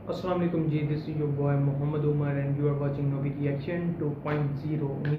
Assalamu alaikum ji, this is your boy Muhammad Umar and you are watching Novi Reaction 2.0.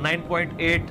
9.8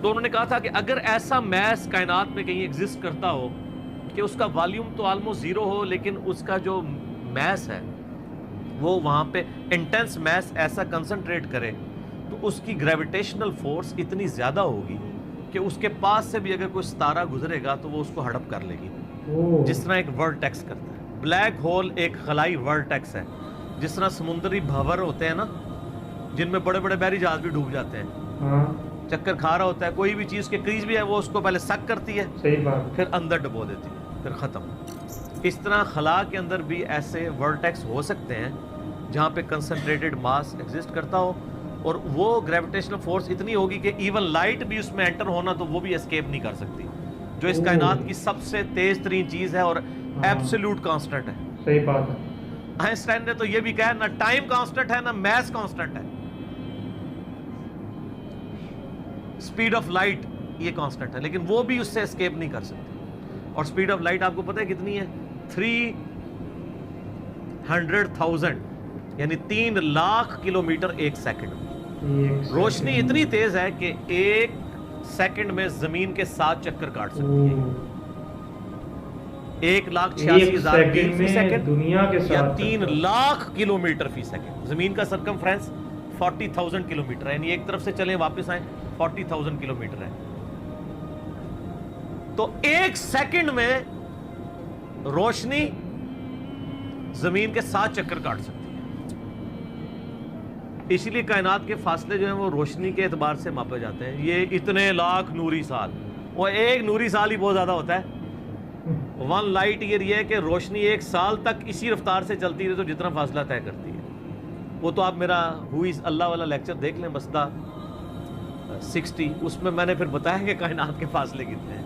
تو انہوں نے کہا تھا کہ اگر ایسا میس کائنات میں کہیں ایگزسٹ کرتا ہو کہ اس کا والیوم تو آلموسٹ زیرو ہو لیکن اس کا جو میس ہے وہ وہاں پہ انٹینس میس ایسا کنسنٹریٹ کرے تو اس کی گریویٹیشنل فورس اتنی زیادہ ہوگی کہ اس کے پاس سے بھی اگر کوئی ستارہ گزرے گا تو وہ اس کو ہڑپ کر لے گی، جس طرح ایک ورٹیکس کرتا ہے۔ بلیک ہول ایک خلائی ورٹیکس ہے، جس طرح سمندری بھنور ہوتے ہیں نا جن میں بڑے بڑے بحری جہاز بھی ڈوب جاتے ہیں، چکر کھا رہا ہوتا ہے، کوئی بھی چیز کے قریب بھی ہے وہ اس کو پہلے سک کرتی ہے، صحیح بات، پھر اندر ڈبو دیتی ہے، پھر ختم۔ اس طرح خلا کے اندر بھی ایسے ورٹیکس ہو سکتے ہیں جہاں پہ کنسنٹریٹڈ ماس ایگزسٹ کرتا ہو اور وہ گریویٹیشنل فورس اتنی ہوگی کہ ایون لائٹ بھی اس میں انٹر ہونا تو وہ بھی اسکیپ نہیں کر سکتی، جو اس کائنات کی سب سے تیز ترین چیز ہے اور ایبسولوٹ کانسٹنٹ ہے۔ صحیح بات ہے۔ آئنسٹائن نے تو یہ بھی کہا نہ ٹائم کانسٹنٹ ہے نہ میس کانسٹنٹ ہے، سپیڈ آف لائٹ یہ کانسٹنٹ ہے لیکن وہ بھی اس سے اسکیپ نہیں کر سکتی۔ اور سپیڈ آف لائٹ آپ کو پتہ ہے کتنی ہے؟ 300,000 یعنی 3 لاکھ کلومیٹر ایک سیکنڈ۔ روشنی اتنی تیز ہے کہ ایک سیکنڈ میں زمین کے 7 چکر کاٹ سکتی ہے۔ 1,86,000 میل فی سیکنڈ دنیا کے یا ساتھ 3 لاکھ کلومیٹر فی سیکنڈ۔ زمین کا سرکمفرنس 40,000 کلومیٹر ہے، یعنی ایک طرف سے چلیں واپس آئیں 40,000 کلومیٹر ہے۔ تو ایک سیکنڈ میں روشنی زمین کے 7 چکر کاٹ سکتی ہے۔ اسی لیے کائنات کے فاصلے جو ہیں وہ روشنی کے اعتبار سے ماپے جاتے ہیں۔ یہ اتنے لاکھ نوری سال، وہ ایک نوری سال ہی بہت زیادہ ہوتا ہے۔ 1 لائٹ ایئر یہ ہے کہ روشنی ایک سال تک اسی رفتار سے چلتی رہے تو جتنا فاصلہ طے کرتی ہے۔ وہ تو آپ میرا ہو از اللہ والا لیکچر دیکھ لیں، مسئلہ 60، اس میں نے پھر بتایا کہ کائنات کے فاصلے کتنے ہیں۔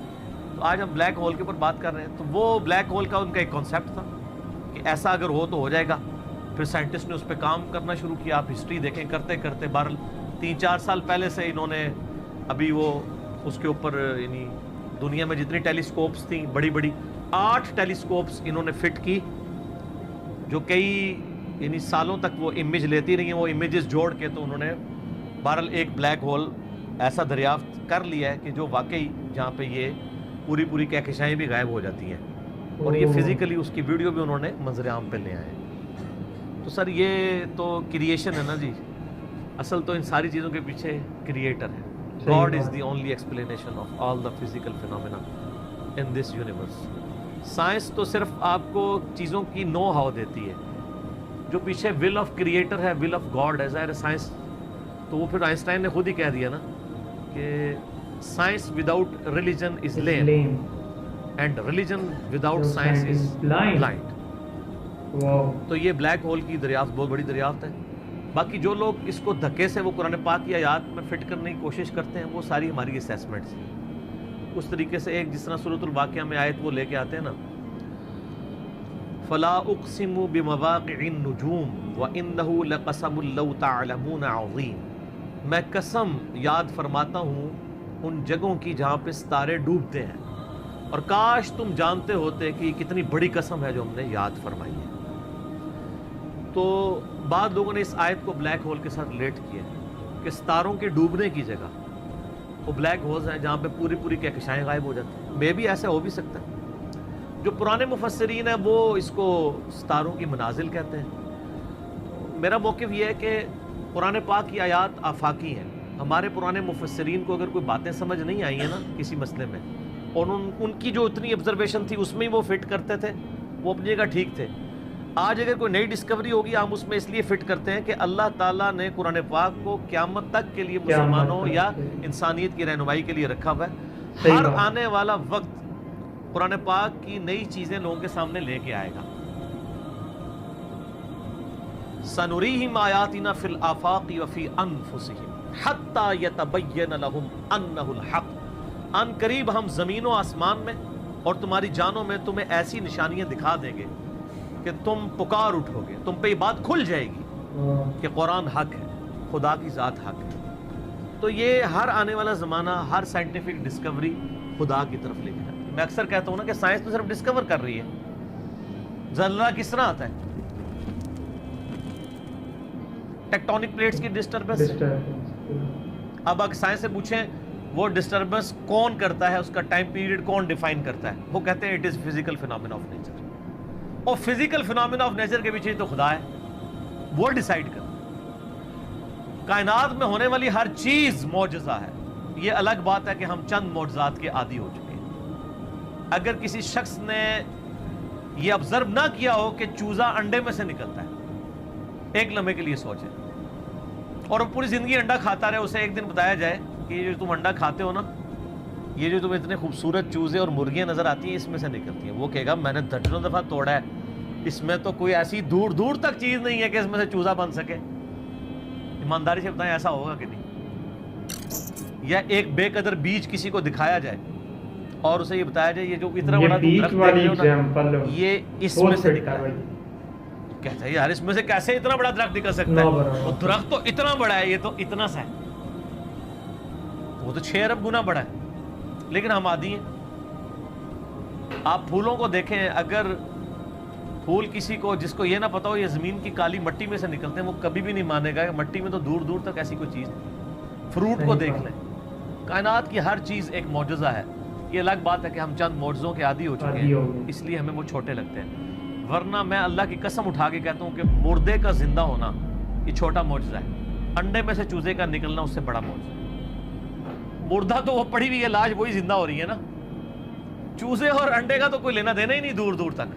تو آج ہم بلیک ہول کے اوپر بات کر رہے ہیں۔ تو وہ بلیک ہول کا ان کا ایک کانسیپٹ تھا کہ ایسا اگر ہو تو ہو جائے گا۔ پھر سائنٹسٹ نے اس پہ کام کرنا شروع کیا۔ آپ ہسٹری دیکھیں، کرتے کرتے 3-4 سال پہلے سے انہوں نے ابھی وہ اس کے اوپر یعنی دنیا میں جتنی ٹیلیسکوپس تھیں بڑی بڑی 8 ٹیلیسکوپس انہوں نے فٹ کی، جو کئی یعنی سالوں تک وہ امیج لیتی رہی ہیں۔ وہ امیجز جوڑ کے تو انہوں نے بہرحال ایک بلیک ہول ایسا دریافت کر لیا ہے کہ جو واقعی جہاں پہ یہ پوری کہکشائیں بھی غائب ہو جاتی ہیں، اور یہ فزیکلی اس کی ویڈیو بھی انہوں نے منظر عام پہ لے آئے۔ تو سر یہ تو کریشن ہے نا جی، اصل تو ان ساری چیزوں کے پیچھے کریٹر ہے۔ God is the only explanation of all the physical phenomena in this universe۔ Science تو صرف آپ کو چیزوں کی نو ہاؤ دیتی ہے، جو پیچھے ول آف کریٹر ہے، ول آف گاڈ ہے۔ ظاہر ہے سائنس تو وہ پھر آئنسٹائن نے خود ہی کہہ دیا نا کہ science without religion is lame and religion without science is blind. تو یہ بلیک ہول کی دریافت بہت بڑی دریافت ہے۔ باقی جو لوگ اس کو دھکے سے وہ قرآن پاک کی آیات میں فٹ کرنے کی کوشش کرتے ہیں وہ ساری ہماری اسیسمنٹس ہیں۔ اس طریقے سے ایک جس طرح سورۃ الواقعہ میں آیت وہ لے کے آتے ہیں نا، فلا اقسم بمواقع النجوم وانه لقسم لو تعلمون عظیم، میں قسم یاد فرماتا ہوں ان جگہوں کی جہاں پہ ستارے ڈوبتے ہیں، اور کاش تم جانتے ہوتے کہ یہ کتنی بڑی قسم ہے جو ہم نے یاد فرمائی ہے۔ تو بعض لوگوں نے اس آیت کو بلیک ہول کے ساتھ ریلیٹ کیا ہے کہ ستاروں کے ڈوبنے کی جگہ وہ بلیک ہولز ہیں جہاں پہ پوری کہکشائیں غائب ہو جاتی ہیں۔ میں بھی ایسا ہو بھی سکتا ہے۔ جو پرانے مفسرین ہیں وہ اس کو ستاروں کی منازل کہتے ہیں۔ میرا موقف یہ ہے کہ قرآن پاک کی آیات آفاقی ہیں۔ ہمارے پرانے مفسرین کو اگر کوئی باتیں سمجھ نہیں آئی ہیں نا کسی مسئلے میں، اور ان کی جو اتنی آبزرویشن تھی اس میں ہی وہ فٹ کرتے تھے، وہ اپنی جگہ ٹھیک تھے۔ آج اگر کوئی نئی ڈسکوری ہوگی ہم اس میں اس لیے فٹ کرتے ہیں کہ اللہ تعالیٰ نے قرآن پاک کو قیامت تک کے لیے مسلمانوں یا انسانیت کی رہنمائی کے لیے رکھا ہوا ہے۔ ہر آنے والا وقت قرآن پاک کی نئی چیزیں لوگوں کے سامنے لے کے آئے گا۔ سنریہم آیاتنا فی الآفاق وفی انفسہم حتی یتبین لہم انہ الحق، ان قریب ہم زمین و آسمان میں اور تمہاری جانوں میں تمہیں ایسی نشانیاں دکھا دیں گے کہ تم پکار اٹھو گے، تم پہ یہ بات کھل جائے گی کہ قرآن حق ہے، خدا کی ذات حق ہے۔ تو یہ ہر آنے والا زمانہ، ہر سائنٹیفک ڈسکوری خدا کی طرف لے کے جاتی ہے۔ میں اکثر کہتا ہوں نا کہ سائنس تو صرف ڈسکور کر رہی ہے۔ زلزلہ کس طرح آتا ہے؟ ٹیکٹونک پلیٹس کی ڈسٹربنس سے۔ اب اگر سائنس سے پوچھیں وہ ڈسٹربنس کون کرتا ہے, اس کا ٹائم پیریڈ کون ڈیفائن کرتا ہے؟ وہ کہتے ہیں it is physical phenomena of nature. اور فزیکل فینومینا آف نیچر کے پیچھے تو خدا ہے, وہ ڈیسائیڈ کرتا ہے. کائنات میں ہونے والی ہر چیز معجزہ ہے. یہ الگ بات ہے کہ ہم چند معجزات کے عادی ہو چکے ہیں. اگر کسی شخص نے یہ آبزرو نہ کیا ہو کہ چوزا انڈے میں سے نکلتا ہے, ایک لمحے کے لیے سوچے, اور وہ پوری زندگی انڈا کھاتا رہے, اسے ایک دن بتایا جائے کہ یہ جو تم انڈا کھاتے ہو نا, یہ جو تمہیں اتنے خوبصورت چوزے اور مرغیاں نظر آتی ہیں اس میں سے نکلتی ہیں, وہ کہے گا میں نے درجنوں دفعہ توڑا ہے, اس میں تو کوئی ایسی دور دور تک چیز نہیں ہے کہ اس میں سے چوزا بن سکے. ایمانداری سے بتائیں ایسا ہوگا کہ نہیں؟ یا ایک بے قدر بیج کسی کو دکھایا جائے اور اسے یہ بتایا جائے یہ جو اتنا بڑا تم درخت دیکھ رہے ہو نا, یہ اس میں سے نکلا ہے. کہتا ہے یار اس میں سے کیسے اتنا بڑا درخت نکل سکتا ہے؟ وہ درخت تو اتنا بڑا ہے, یہ تو اتنا سا ہے, وہ تو 6 ارب گنا بڑا ہے. لیکن ہم عادی ہیں. آپ پھولوں کو دیکھیں, اگر پھول کسی کو جس کو یہ نہ پتا ہو یہ زمین کی کالی مٹی میں سے نکلتے ہیں, وہ کبھی بھی نہیں مانے گا کہ مٹی میں تو دور دور تک ایسی کوئی چیز نہیں. فروٹ کو دیکھ لیں, کائنات کی ہر چیز ایک معجزہ ہے. یہ الگ بات ہے کہ ہم چند معجزوں کے عادی ہو چکے ہیں, اس لیے ہمیں وہ چھوٹے لگتے ہیں. ورنہ میں اللہ کی قسم اٹھا کے کہتا ہوں کہ مردے کا زندہ ہونا یہ چھوٹا معجزہ ہے. انڈے میں سے چوزے کا نکلنا اس سے بڑا معجزہ ہے. مردہ تو وہ پڑی ہوئی ہے لاش, وہی زندہ ہو رہی ہے نا. چوزے اور انڈے کا تو کوئی لینا دینا ہی نہیں دور دور تک.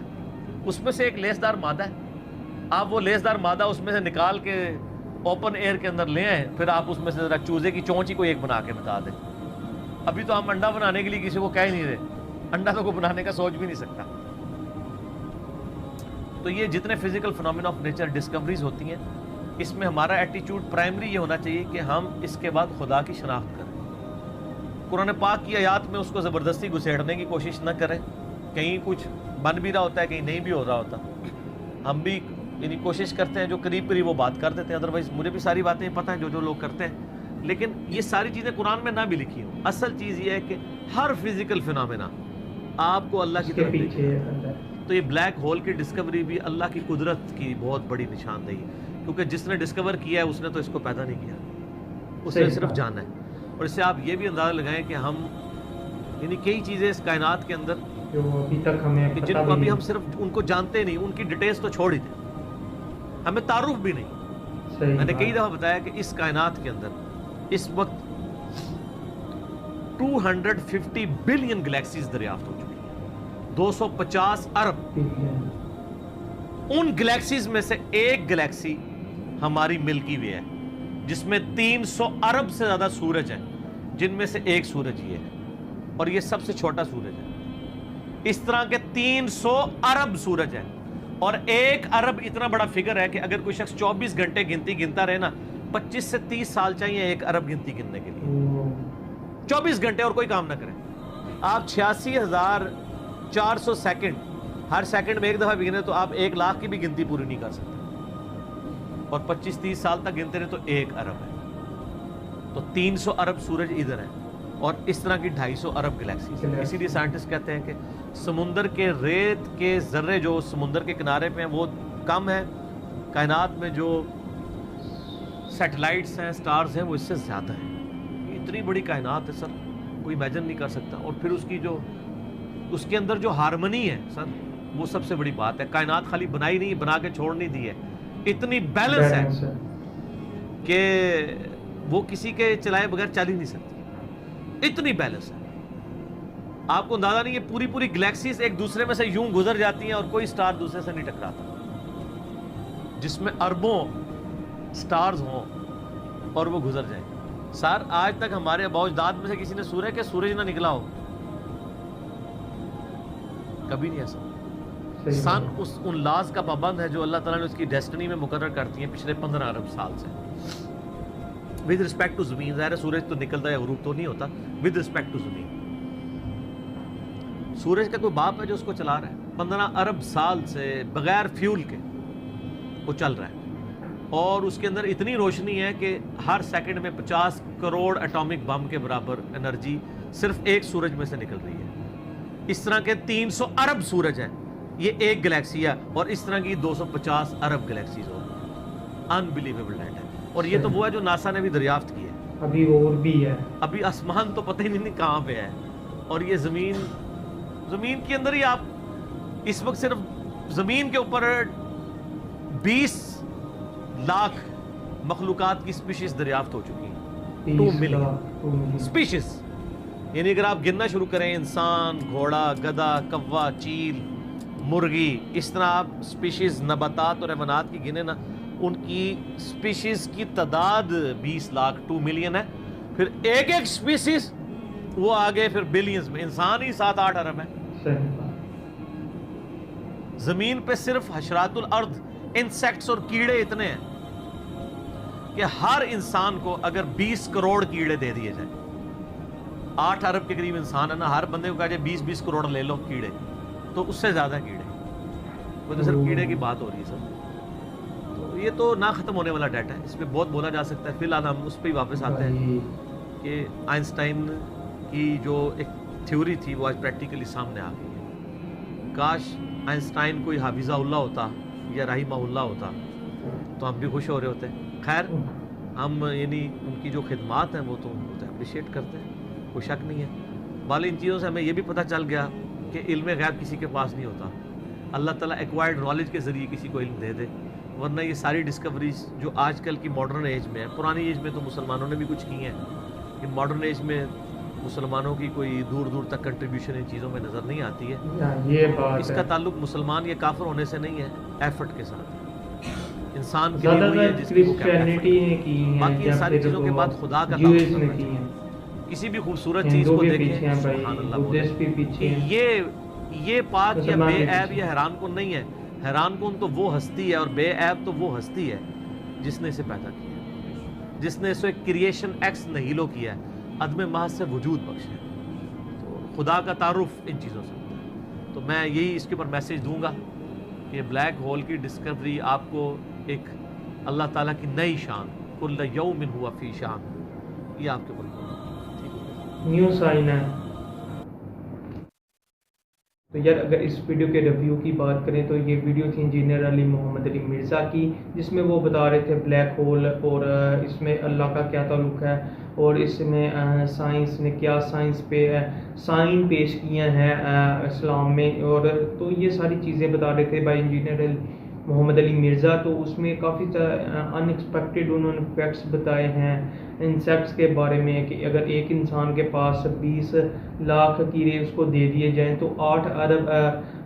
اس میں سے ایک لیسدار مادہ ہے, آپ وہ لیسدار مادہ اس میں سے نکال کے اوپن ایئر کے اندر لے آئیں, پھر آپ اس میں سے ذرا چوزے کی چونچ ہی کو ایک بنا کے بتا دیں. ابھی تو ہم انڈا بنانے کے لیے کسی کو کہہ ہی نہیں رہے, انڈا تو کوئی بنانے کا سوچ بھی نہیں سکتا. تو یہ جتنے physical phenomena of nature discoveries ہوتی ہیں, اس میں ہمارا ایٹیچیوڈ پرائمری یہ ہونا چاہیے کہ ہم اس کے بعد خدا کی شناخت کریں. قرآن پاک کی آیات میں اس کو زبردستی گھسیڑنے کی کوشش نہ کریں. کہیں کچھ بن بھی رہا ہوتا ہے, کہیں نہیں بھی ہو رہا ہوتا. ہم بھی یعنی کوشش کرتے ہیں جو قریب قریب وہ بات کر دیتے ہیں, ادروائز مجھے بھی ساری باتیں پتہ ہیں جو لوگ کرتے ہیں, لیکن یہ ساری چیزیں قرآن میں نہ بھی لکھی ہوں. اصل چیز یہ ہے کہ ہر فزیکل فینومینا آپ کو اللہ کی طرف دیکھے. تو یہ بلیک ہول کی ڈسکوری بھی اللہ کی قدرت کی بہت بڑی نشاندہی ہے, کیونکہ جس نے ڈسکور کیا ہے اس نے تو اس کو پیدا نہیں کیا, اس نے صرف جانا ہے. اور اس سے آپ یہ بھی اندازہ لگائیں کہ ہم یعنی کئی چیزیں اس کائنات کے اندر جو ابھی تک ہمیں کہ جن کو ابھی ہم صرف ان کو جانتے نہیں, ان کی ڈیٹیلز تو چھوڑ ہی دیں, ہمیں تعارف بھی نہیں. میں نے کئی دفعہ بتایا کہ اس کائنات کے اندر اس وقت 250 بلین گلیکسیز دریافت ہو چکی ہیں, 250 ارب. ان گلیکسیز میں سے ایک گلیکسی ہماری ملکی وے ہے, جس میں 300 ارب سے زیادہ سورج ہیں, جن میں سے ایک سورج یہ ہے, اور یہ سب سے چھوٹا سورج ہے. اس طرح کے 300 ارب سورج ہیں, اور 1 ارب اتنا بڑا فگر ہے کہ اگر کوئی شخص 24 گھنٹے گنتی گنتا رہے نا, 25 سے 30 سال چاہیے 1 ارب گنتی گننے کے لیے. 24 گھنٹے اور کوئی کام نہ کریں. آپ 86,400 سیکنڈ, ہر سیکنڈ میں ایک دفعہ بھی گنے تو آپ 1 لاکھ کی بھی گنتی پوری نہیں کر سکتے, اور 25-30 سال تک گنتے رہے تو 1 ارب ہے. تو 300 ارب سورج ادھر ہیں, اور اس طرح کی 250 ارب گلیکسیز. اسی لیے سائنٹسٹ کہتے ہیں کہ سمندر کے ریت کے ذرے جو سمندر کے کنارے پہ ہیں وہ کم ہیں, کائنات میں جو سیٹلائٹس ہیں, سٹارز ہیں, وہ اس سے زیادہ ہیں. اتنی بڑی کائنات ہے سر, کوئی امیجن نہیں کر سکتا. اور پھر اس کے اندر جو ہارمنی ہے سر, وہ سب سے بڑی بات ہے. کائنات خالی بنائی نہیں, بنا کے چھوڑ نہیں دی ہے, اتنی بیلنس ہے کہ وہ کسی کے چلائے بغیر چل ہی نہیں سکتی. اتنی بیلنس ہے, آپ کو اندازہ نہیں. یہ پوری گلیکسیز ایک دوسرے میں سے یوں گزر جاتی ہیں, اور کوئی سٹار دوسرے سے نہیں ٹکراتا, جس میں اربوں سٹارز ہوں اور وہ گزر جائیں. سر آج تک ہمارے آباء و اجداد میں سے کسی نے سورج کے سورج نہ نکلا ہو, کبھی نہیں ایسا. سن ان لاز کا پابند ہے جو اللہ تعالیٰ نے اس کی ڈیسٹنی میں مقرر کرتی ہیں پچھلے 15 ارب سال سے. ود رسپیکٹ ٹو زمین, ظاہر ہے سورج تو نکلتا ہے غروب تو نہیں ہوتا, ود رسپیکٹ ٹو زمین. سورج کا کوئی باپ ہے جو اس کو چلا رہا ہے, 15 ارب سال سے بغیر فیول کے وہ چل رہا ہے, اور اس کے اندر اتنی روشنی ہے کہ ہر سیکنڈ میں 50 کروڑ ایٹامک بم کے برابر انرجی صرف ایک سورج میں سے نکل رہی ہے. اس طرح کے 300 ارب سورج ہیں, یہ ایک گلیکسی ہے, اور اس طرح کی 250 ارب گلیکسیز ہو. انبلیویبل ڈیٹا ہے. اور یہ تو وہ ہے جو ناسا نے بھی دریافت کی ہے. ابھی اور بھی ہے. ابھی آسمان تو پتہ ہی نہیں کہاں پہ ہے, اور یہ زمین کے اندر ہی آپ اس وقت صرف زمین کے اوپر 20 لاکھ مخلوقات کی سپیشیز دریافت ہو چکی ہیں. 2 ملین سپیشیز, یعنی اگر آپ گننا شروع کریں انسان, گھوڑا, گدھا, کوا, چیل, مرغی, اس طرح آپ سپیشیز نباتات اور حیوانات کی گنے نا, ان کی سپیشیز کی تعداد 20 لاکھ 2 ملین ہے. پھر ایک ایک سپیشیز وہ آگے پھر بلینز میں, انسان ہی 7-8 ارب ہے. زمین پہ صرف حشرات الارض, انسیکٹس اور کیڑے اتنے ہیں کہ ہر انسان کو اگر 20 کروڑ کیڑے دے دیے جائیں, 8 ارب کے قریب انسان ہے نا, ہر بندے کو کہا جائے 20 کروڑ لے لو کیڑے, تو اس سے زیادہ کیڑے. وہ تو صرف کیڑے کی بات ہو رہی ہے سر. تو یہ تو نہ ختم ہونے والا ڈیٹا ہے, اس پہ بہت بولا جا سکتا ہے. فی الحال ہم اس پہ ہی واپس آتے ہیں کہ آئنسٹائن کی جو ایک تھیوری تھی وہ آج پریکٹیکلی سامنے آ گئی ہے. کاش آئنسٹائن کوئی حافظہ اللہ ہوتا یا رحمہ اللہ ہوتا تو ہم بھی خوش ہو رہے ہوتے. خیر, ہم یعنی ان کی جو خدمات ہیں وہ تو اپریشیٹ کرتے ہیں, کوئی شک نہیں ہے. بالی ان چیزوں سے ہمیں یہ بھی پتہ چل گیا کہ علم غیب کسی کے پاس نہیں ہوتا. اللہ تعالیٰ ایکوائرڈ نالج کے ذریعے کسی کو علم دے دے, ورنہ یہ ساری ڈسکوریز جو آج کل کی ماڈرن ایج میں ہے, پرانی ایج میں تو مسلمانوں نے بھی کچھ کی ہیں, کہ ماڈرن ایج میں مسلمانوں کی کوئی دور دور تک کنٹریبیوشن ان چیزوں میں نظر نہیں آتی ہے. یہ بات اس کا تعلق مسلمان یا کافر ہونے سے نہیں ہے, ایفرٹ کے ساتھ انسان کے لیے ہوئی ہے جس کی باقی ساری چیزوں کے بعد خدا کا تعلق. کسی بھی خوبصورت چیز کو دیکھیں سبحان اللہ بولیں, یہ پاک یا بے عیب یا حیران کن نہیں ہے. حیران کن تو وہ ہستی ہے اور بے عیب تو وہ ہستی ہے جس نے اسے پیدا کیا, جس نے اسے کریشن ایکس نہیلو کیا ہے, عدم محض سے وجود بخشا ہے. تو خدا کا تعارف ان چیزوں سے ہوتا ہے. تو میں یہی اس کے اوپر میسیج دوں گا کہ بلیک ہول کی ڈسکوری آپ کو ایک اللہ تعالیٰ کی نئی شان, کل یوم ہوا فی شان, یہ آپ کے اوپر نیو سائن ہے. تو یار اگر اس ویڈیو کے ریویو کی بات کریں تو یہ ویڈیو تھی انجینئر علی محمد علی مرزا کی, جس میں وہ بتا رہے تھے بلیک ہول اور اس میں اللہ کا کیا تعلق ہے, اور اس میں سائنس نے کیا سائنس پہ سائن پیش کیے ہیں اسلام میں, اور تو یہ ساری چیزیں بتا رہے تھے بائی انجینئر محمد علی مرزا. تو اس میں کافی ان ایکسپیکٹڈ انہوں نے فیکٹس بتائے ہیں انسیکٹس کے بارے میں, کہ اگر ایک انسان کے پاس 20 لاکھ کیڑے اس کو دے دیے جائیں تو 8 ارب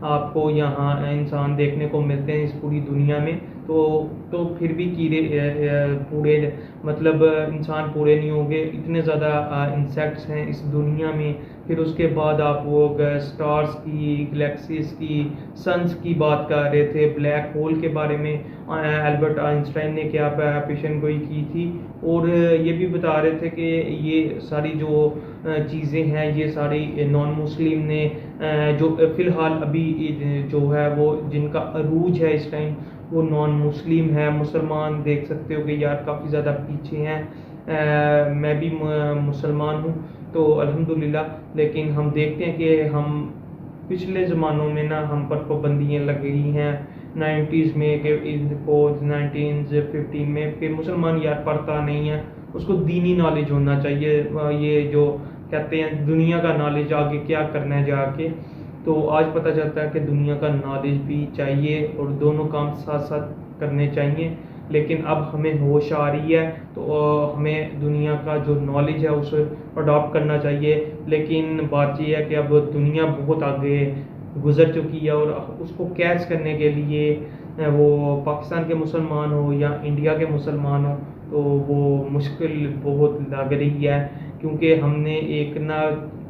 آپ کو یہاں انسان دیکھنے کو ملتے ہیں اس پوری دنیا میں. تو پھر بھی کیڑے پورے مطلب انسان پورے نہیں ہوں گے, اتنے زیادہ انسیکٹس ہیں اس دنیا میں. پھر اس کے بعد آپ وہ سٹارز کی, گلیکسیز کی, سنس کی بات کر رہے تھے. بلیک ہول کے بارے میں البرٹ آئنسٹائن نے کیا پیشن گوئی کی تھی, اور یہ بھی بتا رہے تھے کہ یہ ساری جو چیزیں ہیں یہ ساری نان مسلم نے جو فی الحال ابھی جو ہے وہ جن کا عروج ہے اس ٹائم وہ نان مسلم ہے. مسلمان دیکھ سکتے ہو کہ یار کافی زیادہ پیچھے ہیں. میں بھی مسلمان ہوں تو الحمدللہ, لیکن ہم دیکھتے ہیں کہ ہم پچھلے زمانوں میں نا ہم پر پابندیاں لگ گئی ہیں 90s میں, کہ 1915 میں کہ مسلمان یار پڑھتا نہیں ہے, اس کو دینی نالج ہونا چاہیے. یہ جو کہتے ہیں دنیا کا نالج آگے کیا کرنا ہے جا کے, تو آج پتہ چلتا ہے کہ دنیا کا نالج بھی چاہیے اور دونوں کام ساتھ ساتھ کرنے چاہیے. لیکن اب ہمیں ہوش آ رہی ہے تو ہمیں دنیا کا جو نالج ہے اسے اڈاپٹ کرنا چاہیے. لیکن بات یہ ہے کہ اب دنیا بہت آگے گزر چکی ہے, اور اس کو کیچ کرنے کے لیے وہ پاکستان کے مسلمان ہو یا انڈیا کے مسلمان ہو تو وہ مشکل بہت لگ رہی ہے, کیونکہ ہم نے ایک نا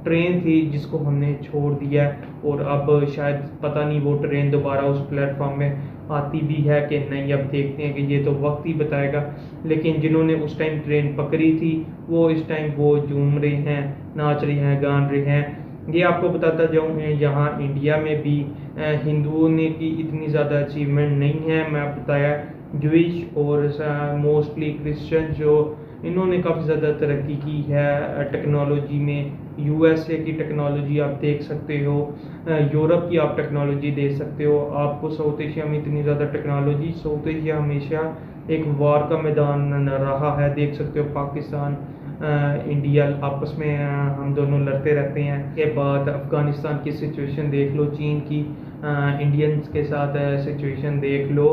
ٹرین تھی جس کو ہم نے چھوڑ دیا ہے, اور اب شاید پتہ نہیں وہ ٹرین دوبارہ اس پلیٹ فارم میں آتی بھی ہے کہ نہیں. اب دیکھتے ہیں کہ یہ تو وقت ہی بتائے گا. لیکن جنہوں نے اس ٹائم ٹرین پکڑی تھی وہ اس ٹائم وہ جھوم رہے ہیں, ناچ رہے ہیں, گان رہے ہیں. یہ آپ کو بتاتا جاؤں یہاں انڈیا میں بھی ہندوؤں نے کی اتنی زیادہ اچیومنٹ نہیں ہے. میں آپ بتایا جوئش اور موسٹلی کرسچن جو انہوں نے کافی زیادہ ترقی کی ہے ٹیکنالوجی میں. یو ایس اے کی ٹیکنالوجی آپ دیکھ سکتے ہو, یورپ کی آپ ٹیکنالوجی دیکھ سکتے ہو. آپ کو ساؤتھ ایشیا میں اتنی زیادہ ٹیکنالوجی, ساؤتھ ایشیا ہمیشہ ایک وار کا میدان رہا ہے. دیکھ سکتے ہو پاکستان انڈیا آپس میں ہم دونوں لڑتے رہتے ہیں. کے بعد افغانستان کی سچویشن دیکھ لو, چین کی انڈینز کے ساتھ سچویشن دیکھ لو,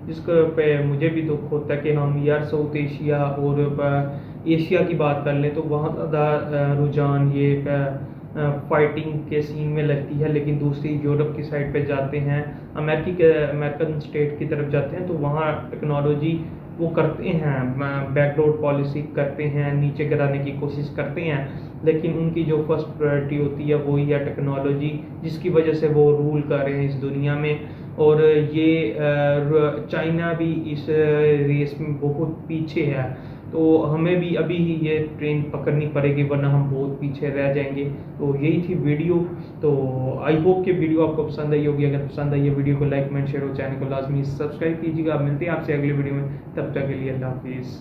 جس کو پہ مجھے بھی دکھ ہوتا ہے کہ ہم یار ساؤتھ ایشیا اور ایشیا کی بات کر لیں تو وہاں زیادہ رجحان یہ فائٹنگ کے سین میں لگتی ہے, لیکن دوسری یورپ کی سائڈ پہ جاتے ہیں, امریکن اسٹیٹ کی طرف جاتے ہیں تو وہاں ٹیکنالوجی وہ کرتے ہیں, بیک ڈور پالیسی کرتے ہیں, نیچے گرانے کی کوشش کرتے ہیں, لیکن ان کی جو فرسٹ پرائرٹی ہوتی ہے وہی ہے ٹیکنالوجی, جس کی وجہ سے وہ رول کر رہے ہیں اس دنیا میں. اور یہ چائنا بھی اس ریس میں بہت پیچھے ہے, تو ہمیں بھی ابھی ہی یہ ٹرین پکڑنی پڑے گی ورنہ ہم بہت پیچھے رہ جائیں گے. تو یہی تھی ویڈیو. تو آئی ہوپ کہ ویڈیو آپ کو پسند آئی ہوگی. اگر پسند آئی ہے ویڈیو کو لائک کمنٹ شیئر اور چینل کو لازمی سبسکرائب کیجیے گا. ملتے ہیں آپ سے اگلے ویڈیو میں, تب تک کے لیے اللہ حافظ.